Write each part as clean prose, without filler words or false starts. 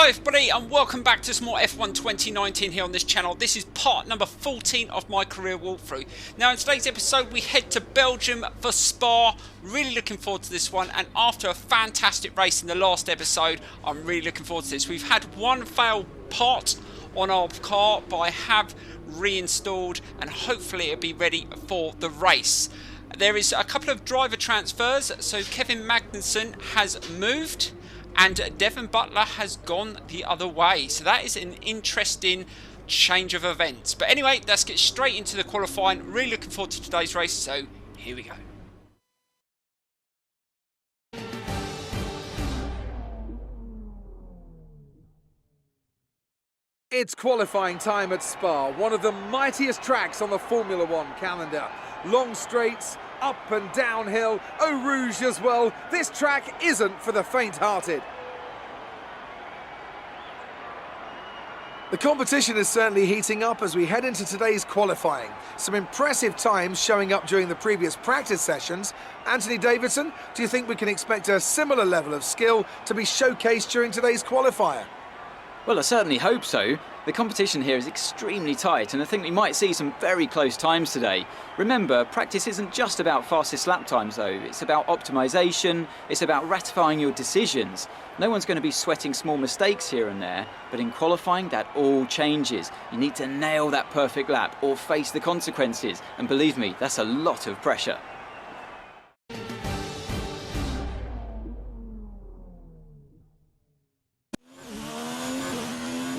Hello everybody and welcome back to some more F1 2019 here on this channel. This is part number 14 of my career walkthrough. Now in today's episode we head to Belgium for Spa. Really looking forward to this one, and after a fantastic race in the last episode I'm really looking forward to this. We've had one failed part on our car, but I have reinstalled and hopefully it'll be ready for the race. There is a couple of driver transfers, so Kevin Magnussen has moved and Devon Butler has gone the other way. So that is an interesting change of events. But anyway, let's get straight into the qualifying. Really looking forward to today's race, so here we go. It's qualifying time at Spa, one of the mightiest tracks on the Formula One calendar. Long straights, up and downhill, Eau Rouge as well. This track isn't for the faint-hearted. The competition is certainly heating up as we head into today's qualifying. Some impressive times showing up during the previous practice sessions. Anthony Davidson, do you think we can expect a similar level of skill to be showcased during today's qualifier? Well, I certainly hope so. The competition here is extremely tight, and I think we might see some very close times today. Remember, practice isn't just about fastest lap times though. It's about optimization, it's about ratifying your decisions. No one's going to be sweating small mistakes here and there, but in qualifying that all changes. You need to nail that perfect lap or face the consequences, and believe me, that's a lot of pressure.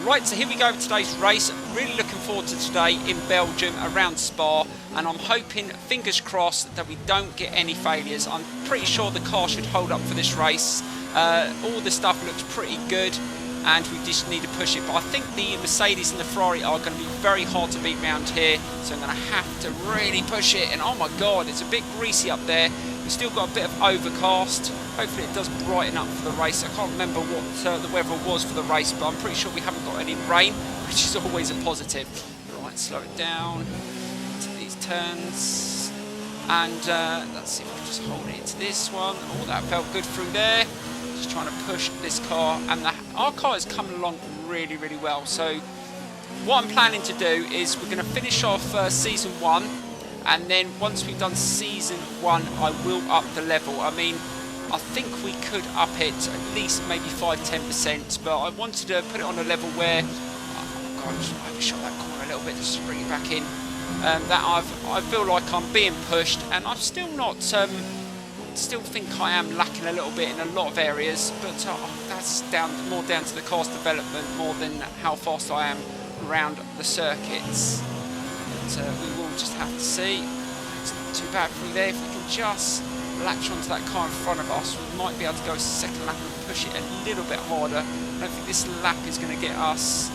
Right, so here we go with today's race. Really looking forward to today in Belgium around Spa, and I'm hoping, fingers crossed, that we don't get any failures. I'm pretty sure the car should hold up for this race. All the stuff looks pretty good and we just need to push it, but I think the Mercedes and the Ferrari are going to be very hard to beat around here, so I'm going to have to really push it. And oh my god, it's a bit greasy up there. We've still got a bit of overcast. Hopefully it does brighten up for the race. I can't remember what the weather was for the race, but I'm pretty sure we haven't got any rain, which is always a positive. Right, slow it down to these turns, and let's see if we can just hold it to this one. Oh, that felt good through there. Just trying to push this car, and our car is coming along really, really well. So what I'm planning to do is we're going to finish off season 1, and then once we've done season 1 I will up the level. I mean, I think we could up it at least maybe 5-10%, but I wanted to put it on a level where I shot that corner a little bit, just bring it back in, that I feel like I'm being pushed, and I'm still not still think I am lacking a little bit in a lot of areas, but that's more down to the car's development more than how fast I am around the circuits. But we will just have to see. It's not too bad through there. If we can just latch onto that car in front of us, we might be able to go second lap and push it a little bit harder. I don't think this lap is going to get us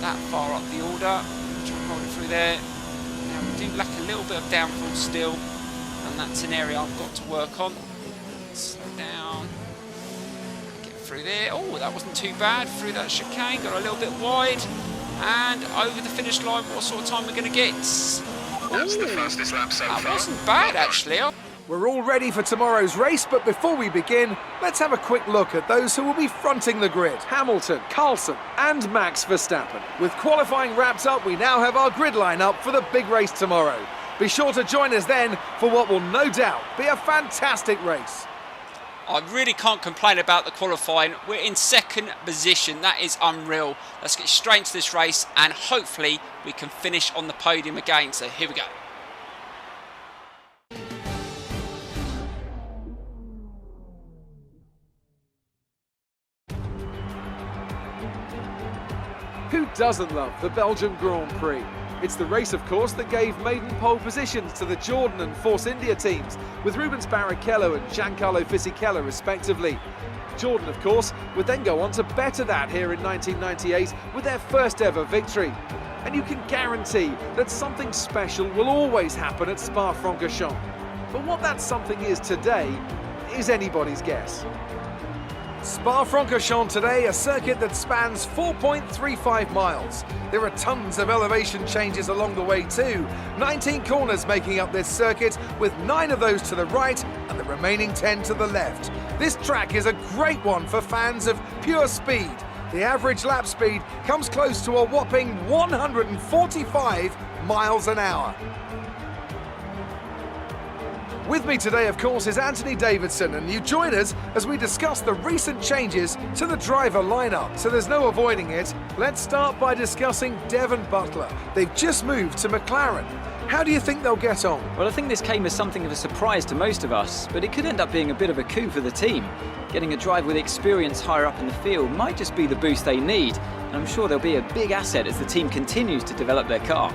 that far up the order. Try and hold it through there. Now we do lack a little bit of downforce still, and that's an area I've got to work on. Slow down, get through there. Oh, that wasn't too bad. Through that chicane, got a little bit wide, and over the finish line. What sort of time we're going to get? That's the fastest lap so far. That wasn't bad actually. We're all ready for tomorrow's race, but before we begin, let's have a quick look at those who will be fronting the grid. Hamilton, Carlson and Max Verstappen. With qualifying wrapped up, we now have our grid line up for the big race tomorrow. Be sure to join us then for what will no doubt be a fantastic race. I really can't complain about the qualifying. We're in second position. That is unreal. Let's get straight into this race, and hopefully we can finish on the podium again. So here we go. Who doesn't love the Belgian Grand Prix? It's the race, of course, that gave maiden pole positions to the Jordan and Force India teams, with Rubens Barrichello and Giancarlo Fisichella respectively. Jordan, of course, would then go on to better that here in 1998 with their first ever victory. And you can guarantee that something special will always happen at Spa-Francorchamps. But what that something is today is anybody's guess. Spa-Francorchamps today, a circuit that spans 4.35 miles. There are tons of elevation changes along the way too. 19 corners making up this circuit, with 9 of those to the right and the remaining 10 to the left. This track is a great one for fans of pure speed. The average lap speed comes close to a whopping 145 miles an hour. With me today, of course, is Anthony Davidson, and you join us as we discuss the recent changes to the driver lineup. So there's no avoiding it. Let's start by discussing Devon Butler. They've just moved to McLaren. How do you think they'll get on? Well, I think this came as something of a surprise to most of us, but it could end up being a bit of a coup for the team. Getting a driver with experience higher up in the field might just be the boost they need, and I'm sure they'll be a big asset as the team continues to develop their car.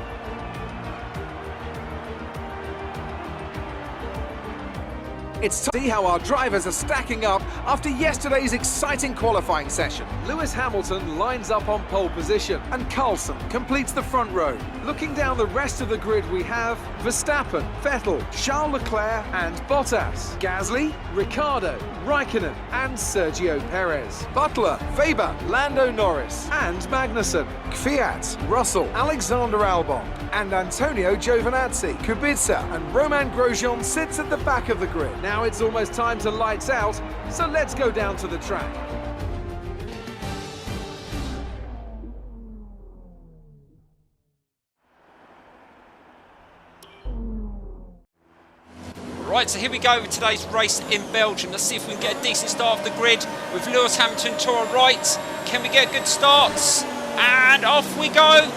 It's time to see how our drivers are stacking up after yesterday's exciting qualifying session. Lewis Hamilton lines up on pole position and Carlson completes the front row. Looking down the rest of the grid, we have Verstappen, Vettel, Charles Leclerc and Bottas, Gasly, Ricciardo, Raikkonen and Sergio Perez, Butler, Weber, Lando Norris and Magnussen, Kvyat, Russell, Alexander Albon and Antonio Giovinazzi. Kubica and Romain Grosjean sits at the back of the grid. Now it's almost time to lights out, so let's go down to the track. Right, so here we go with today's race in Belgium. Let's see if we can get a decent start off the grid with Lewis Hamilton to our right. Can we get good starts? And off we go.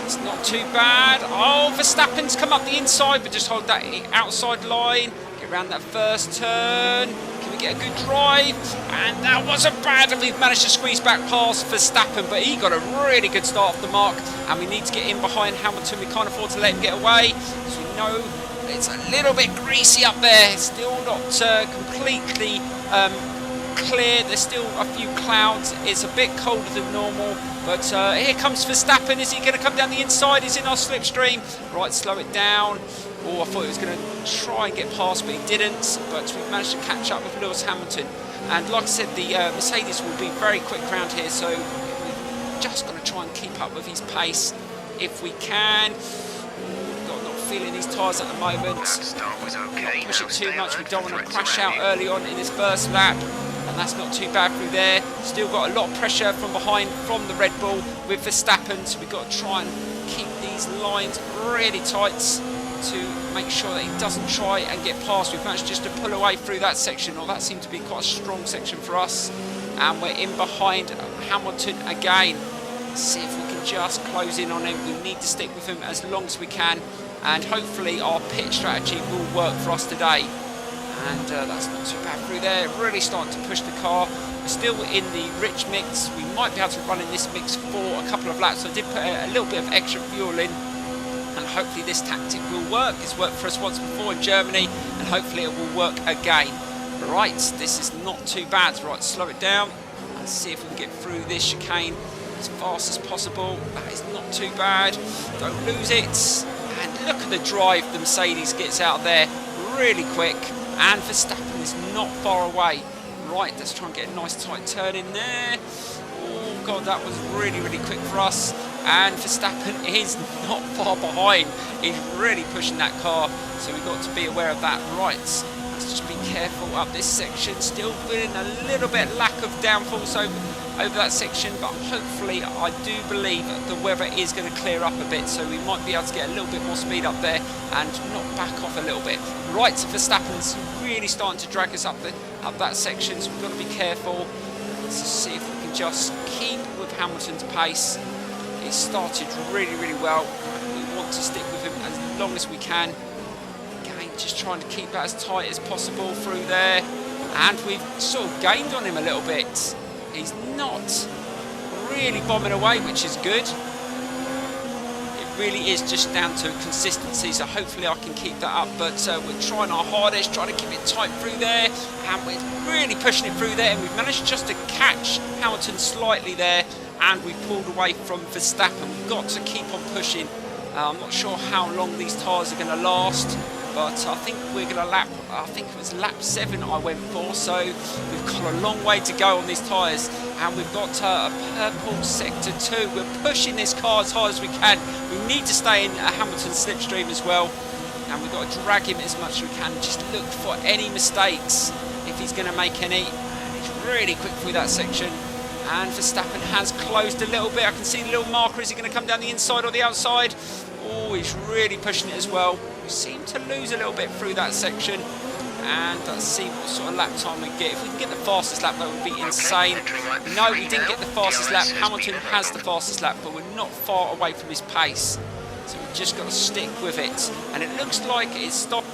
It's not too bad. Oh, Verstappen's come up the inside, but just hold that outside line. Get around that first turn. Can we get a good drive? And that wasn't bad, and we've managed to squeeze back past Verstappen, but he got a really good start off the mark, and we need to get in behind Hamilton. We can't afford to let him get away, because we know it's a little bit greasy up there. It's still not completely clear. There's still a few clouds. It's a bit colder than normal, but here comes Verstappen. Is he going to come down the inside? He's in our slipstream. Right, slow it down. Oh, I thought he was going to try and get past, but he didn't. But we've managed to catch up with Lewis Hamilton. And like I said, the Mercedes will be very quick around here, so we're just going to try and keep up with his pace if we can. Feeling these tyres at the moment. Not push it too much. We don't want to crash out early on in this first lap, and that's not too bad through there. Still got a lot of pressure from behind from the Red Bull with Verstappen, so we've got to try and keep these lines really tight to make sure that he doesn't try and get past. We've managed just to pull away through that section, or that seemed to be quite a strong section for us, and we're in behind Hamilton again. Let's see if we can just close in on him. We need to stick with him as long as we can, and hopefully our pit strategy will work for us today. And that's not too bad through there. Really starting to push the car. We're still in the rich mix. We might be able to run in this mix for a couple of laps. So I did put a little bit of extra fuel in, and hopefully this tactic will work. It's worked for us once before in Germany, and hopefully it will work again. Right, this is not too bad. Right, slow it down and see if we can get through this chicane as fast as possible. That is not too bad. Don't lose it. And look at the drive the Mercedes gets out there, really quick, and Verstappen is not far away. Right, let's try and get a nice tight turn in there. Oh God, that was really, really quick for us. And Verstappen is not far behind. He's really pushing that car, so we've got to be aware of that. Right, let's just be careful up this section. Still feeling a little bit lack of downforce over that section, but hopefully I do believe the weather is going to clear up a bit, so we might be able to get a little bit more speed up there and not back off a little bit. Right, so Verstappen's really starting to drag us up that section, so we've got to be careful. Let's see if we can just keep with Hamilton's pace. It started really, really well. We want to stick with him as long as we can. Again, just trying to keep that as tight as possible through there, and we've sort of gained on him a little bit. He's not really bombing away, which is good. It really is just down to consistency, so hopefully I can keep that up. But we're trying our hardest, trying to keep it tight through there, and we're really pushing it through there, and we've managed just to catch Hamilton slightly there, and we pulled away from Verstappen. We've got to keep on pushing. I'm not sure how long these tyres are going to last, but I think we're going to lap, I think it was lap 7 I went for, so we've got a long way to go on these tyres, and we've got a purple sector 2. We're pushing this car as hard as we can. We need to stay in Hamilton's slipstream as well, and we've got to drag him as much as we can. Just look for any mistakes if he's going to make any. And he's really quick through that section. And Verstappen has closed a little bit. I can see the little marker. Is he going to come down the inside or the outside? Oh, he's really pushing it as well. We seem to lose a little bit through that section. And let's see what sort of lap time we get. If we can get the fastest lap, that would be insane. No, we didn't get the fastest lap. Hamilton has the fastest lap, but we're not far away from his pace. So we've just got to stick with it. And it looks like it's stopped.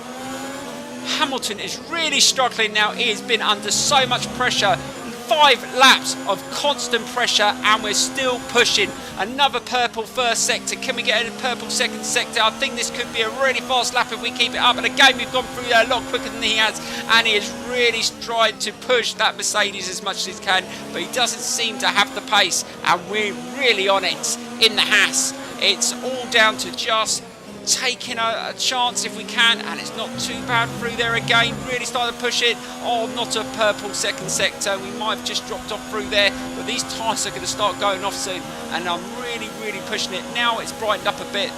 Hamilton is really struggling now. He has been under so much pressure. 5 laps of constant pressure, and we're still pushing. Another purple first sector. Can we get a purple second sector? I think this could be a really fast lap if we keep it up. And again, we've gone through there a lot quicker than he has, and he is really trying to push that Mercedes as much as he can, but he doesn't seem to have the pace, and we're really on it in the Haas. It's all down to just taking a chance if we can, and it's not too bad through there again. Really starting to push it. Oh, not a purple second sector. We might have just dropped off through there, but these tyres are going to start going off soon, and I'm really pushing it. Now it's brightened up a bit.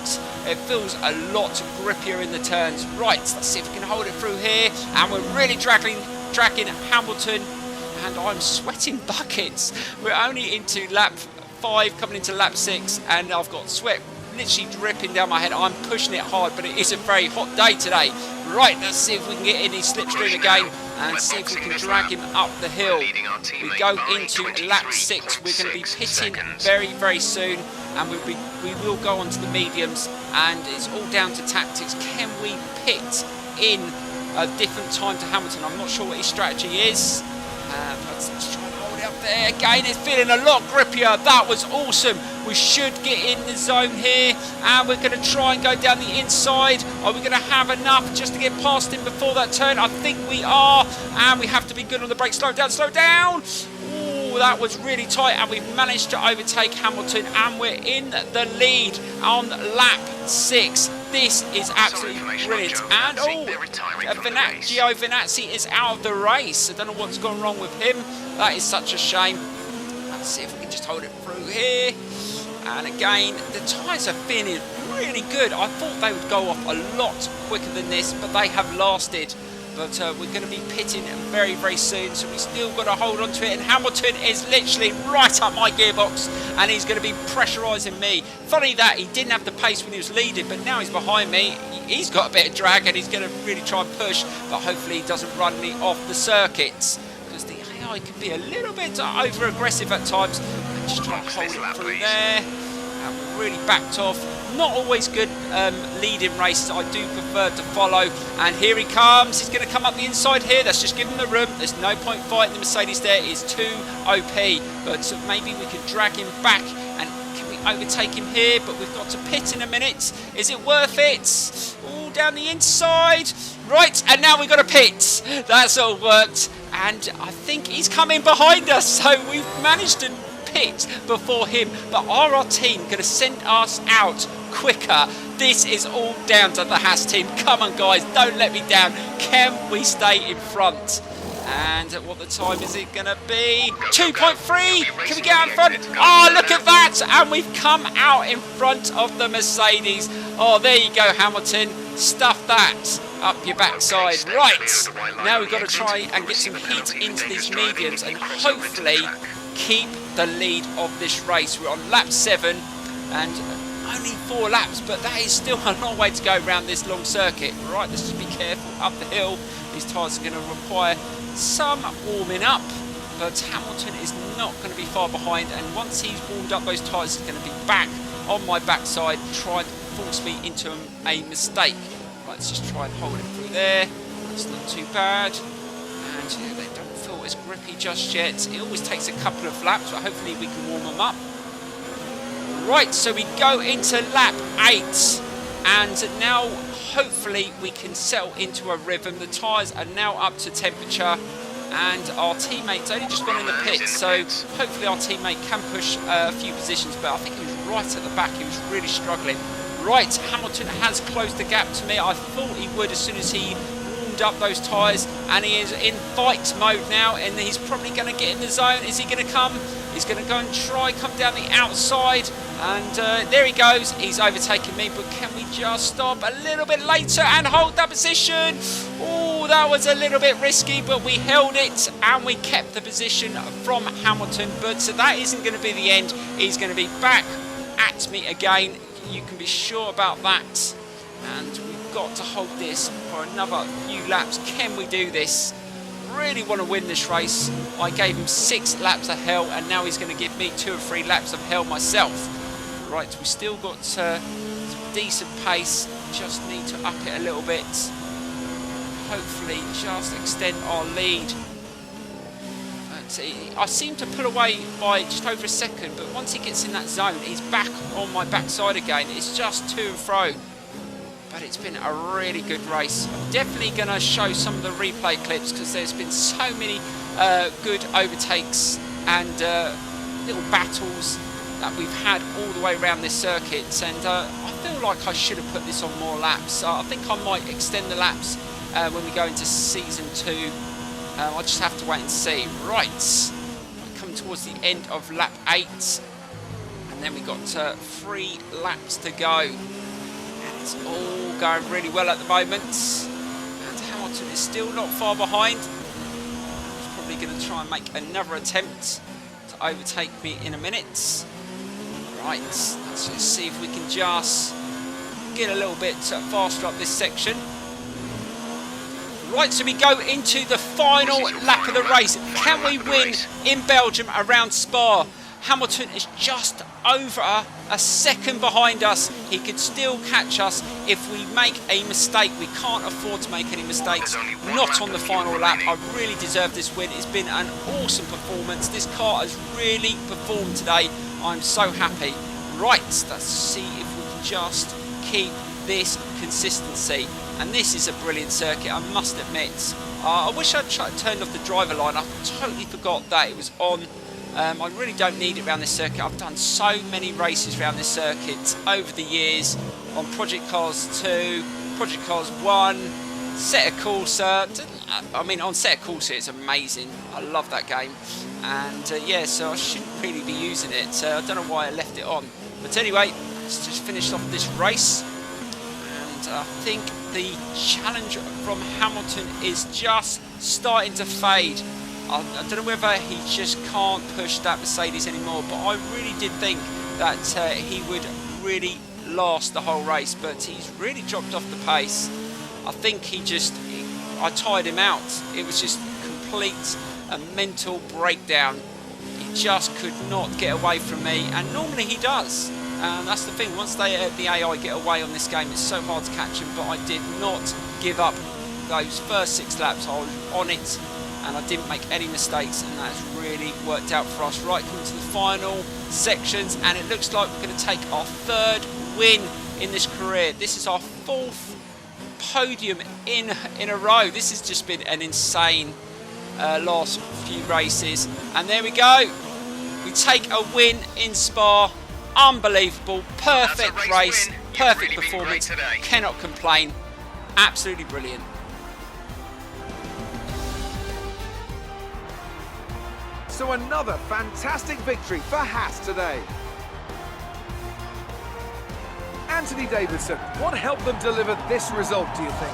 It feels a lot grippier in the turns. Right, let's see if we can hold it through here, and we're really dragging Hamilton, and I'm sweating buckets. We're only into lap 5, coming into lap 6, and I've got sweat literally dripping down my head. I'm pushing it hard, but it is a very hot day today. Right, let's see if we can get in his slipstream again and see if we can drag him up the hill. We go into lap 6. We're going to be pitting very soon, and we will go on to the mediums, and it's all down to tactics. Can we pit in a different time to Hamilton? I'm not sure what his strategy is, but let's try and hold it up there. Again, it's feeling a lot grippier. That was awesome. We should get in the zone here, and we're going to try and go down the inside. Are we going to have enough just to get past him before that turn? I think we are, and we have to be good on the brakes. Slow down, slow down. Ooh, that was really tight, and we've managed to overtake Hamilton, and we're in the lead on lap 6. This is absolutely brilliant. And Gio Vinazzi is out of the race. I don't know what's gone wrong with him. That is such a shame. Let's see if we can just hold it through here. And again, the tyres are feeling really good. I thought they would go off a lot quicker than this, but they have lasted. But we're going to be pitting very soon, so we still got to hold on to it. And Hamilton is literally right up my gearbox, and he's going to be pressurising me. Funny that he didn't have the pace when he was leading, but now he's behind me. He's got a bit of drag, and he's going to really try and push, but hopefully he doesn't run me off the circuits, because the AI can be a little bit over-aggressive at times. And just try and hold it through there. And we're really backed off. Not always good leading races. I do prefer to follow. And here he comes. He's going to come up the inside here. Let's just give him the room. There's no point fighting the Mercedes there. It's too OP. But maybe we can drag him back. And can we overtake him here? But we've got to pit in a minute. Is it worth it? All down the inside. Right, and now we've got to pit. That's all worked. And I think he's coming behind us. So we've managed to pit before him, but are our team going to send us out quicker? This is all down to the Haas team. Come on guys, don't let me down. Can we stay in front? And what the time is it going to be? 2.3. Can we get out in front? Oh, look at that, and we've come out in front of the Mercedes. Oh, there you go, Hamilton. Stuff that up your backside. Right, now we've got to try and get some heat into these mediums and hopefully keep the lead of this race. We're on lap 7 and only 4 laps, but that is still a long way to go around this long circuit. Right, let's just be careful up the hill. These tyres are going to require some warming up, but Hamilton is not going to be far behind, and once he's warmed up those tyres, he's going to be back on my backside, trying to force me into a mistake. Right, let's just try and hold it through there. That's not too bad. And yeah, they don't feel as grippy just yet. It always takes a couple of laps, but hopefully we can warm them up. Right, so we go into lap 8, and now hopefully we can settle into a rhythm. The tyres are now up to temperature, and our teammate's only just gone in the pit, so hopefully our teammate can push a few positions, but I think he was right at the back. He was really struggling. Right, Hamilton has closed the gap to me. I thought he would as soon as he warmed up those tyres, and he is in fight mode now, and he's probably going to get in the zone. Is he going to come? He's going to go and try come down the outside, and there he goes. He's overtaken me, but can we just stop a little bit later and hold that position? Oh, that was a little bit risky, but we held it and we kept the position from Hamilton. But that isn't going to be the end. He's going to be back at me again. You can be sure about that. And we've got to hold this for another few laps. Can we do this? Really want to win this race. I gave him 6 laps of hell, and now he's going to give me 2 or 3 laps of hell myself. Right, we still got some decent pace. Just need to up it a little bit. Hopefully just extend our lead. But I seem to pull away by just over a second, but once he gets in that zone, he's back on my backside again. It's just to and fro. But it's been a really good race. I'm definitely going to show some of the replay clips because there's been so many good overtakes and little battles that we've had all the way around this circuit. And I feel like I should have put this on more laps. I think I might extend the laps when we go into season 2. I'll just have to wait and see. Right, we're coming towards the end of lap 8. And then we've got 3 laps to go. It's all going really well at the moment, and Hamilton is still not far behind. He's probably going to try and make another attempt to overtake me in a minute. Right, let's just see if we can just get a little bit faster up this section. Right, so we go into the final lap of the race. Can we win in Belgium around Spa? Hamilton is just over a second behind us. He could still catch us if we make a mistake. We can't afford to make any mistakes. Not on the final lap. I really deserve this win. It's been an awesome performance. This car has really performed today. I'm so happy. Right, let's see if we can just keep this consistency. And this is a brilliant circuit, I must admit. I wish I'd turned off the driver line. I totally forgot that it was on. I really don't need it around this circuit. I've done so many races around this circuit over the years on Project Cars 2, Project Cars 1, Set a Corsa. I mean, on Set a Corsa it's amazing. I love that game. And yeah, so I shouldn't really be using it. I don't know why I left it on. But anyway, let's just finish off this race. And I think the challenge from Hamilton is just starting to fade. I don't know whether he just can't push that Mercedes anymore, but I really did think that he would really last the whole race, but he's really dropped off the pace. I think I tired him out. It was just complete a mental breakdown. He just could not get away from me, and normally he does. And that's the thing, once the AI get away on this game, it's so hard to catch him, but I did not give up those first 6 laps. I was on it. And I didn't make any mistakes, and that's really worked out for us. Right, coming to the final sections, and it looks like we're going to take our 3rd win in this career. This is our 4th podium in a row. This has just been an insane last few races. And there we go. We take a win in Spa. Unbelievable. Perfect race. Perfect performance. Cannot complain. Absolutely brilliant. So another fantastic victory for Haas today. Anthony Davidson, what helped them deliver this result, do you think?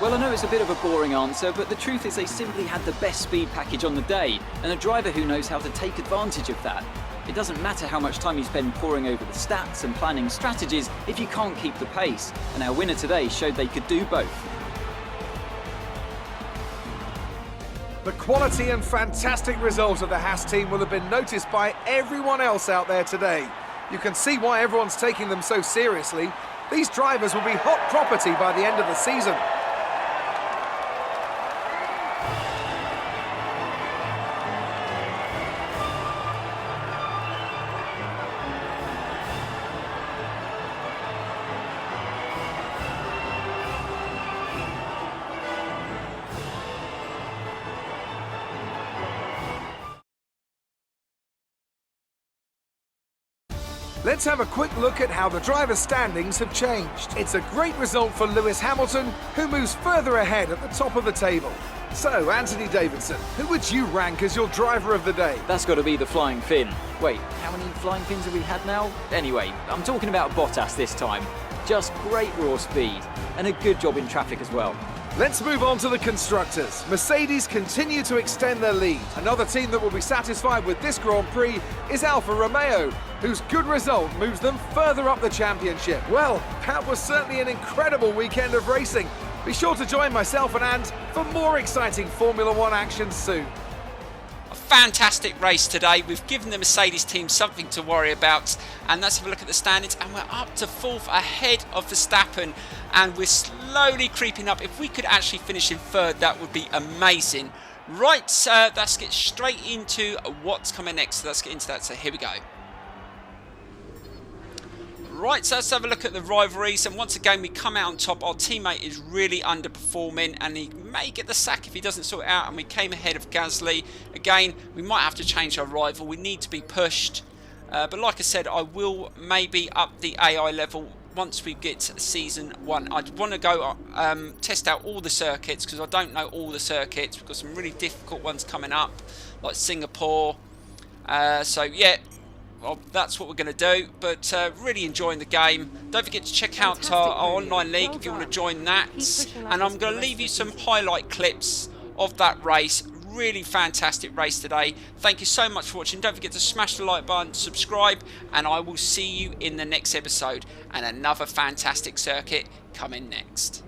Well, I know it's a bit of a boring answer, but the truth is they simply had the best speed package on the day, and a driver who knows how to take advantage of that. It doesn't matter how much time you spend poring over the stats and planning strategies if you can't keep the pace, and our winner today showed they could do both. The quality and fantastic result of the Haas team will have been noticed by everyone else out there today. You can see why everyone's taking them so seriously. These drivers will be hot property by the end of the season. Let's have a quick look at how the driver's standings have changed. It's a great result for Lewis Hamilton, who moves further ahead at the top of the table. So, Anthony Davidson, who would you rank as your driver of the day? That's got to be the Flying Finn. Wait, how many Flying Fins have we had now? Anyway, I'm talking about Bottas this time. Just great raw speed, and a good job in traffic as well. Let's move on to the constructors. Mercedes continue to extend their lead. Another team that will be satisfied with this Grand Prix is Alfa Romeo, whose good result moves them further up the championship. Well, that was certainly an incredible weekend of racing. Be sure to join myself and Ant for more exciting Formula One action soon. A fantastic race today. We've given the Mercedes team something to worry about, and let's have a look at the standings, and we're up to 4th ahead of Verstappen, and we're slowly creeping up. If we could actually finish in 3rd, that would be amazing. Right, let's get straight into what's coming next. So let's get into that. So here we go. Right, so let's have a look at the rivalries, and once again we come out on top. Our teammate is really underperforming, and he may get the sack if he doesn't sort it out, and we came ahead of Gasly. Again, we might have to change our rival. We need to be pushed, but like I said, I will maybe up the AI level once we get to season 1. I want to go test out all the circuits, because I don't know all the circuits. We've got some really difficult ones coming up, like Singapore. So yeah, well, that's what we're going to do, but really enjoying the game. Don't forget to check out our online league if you want to join that, and I'm going to leave you some highlight clips of that race. Really fantastic race today. Thank you so much for watching. Don't forget to smash the like button, subscribe, and I will see you in the next episode, and another fantastic circuit coming next.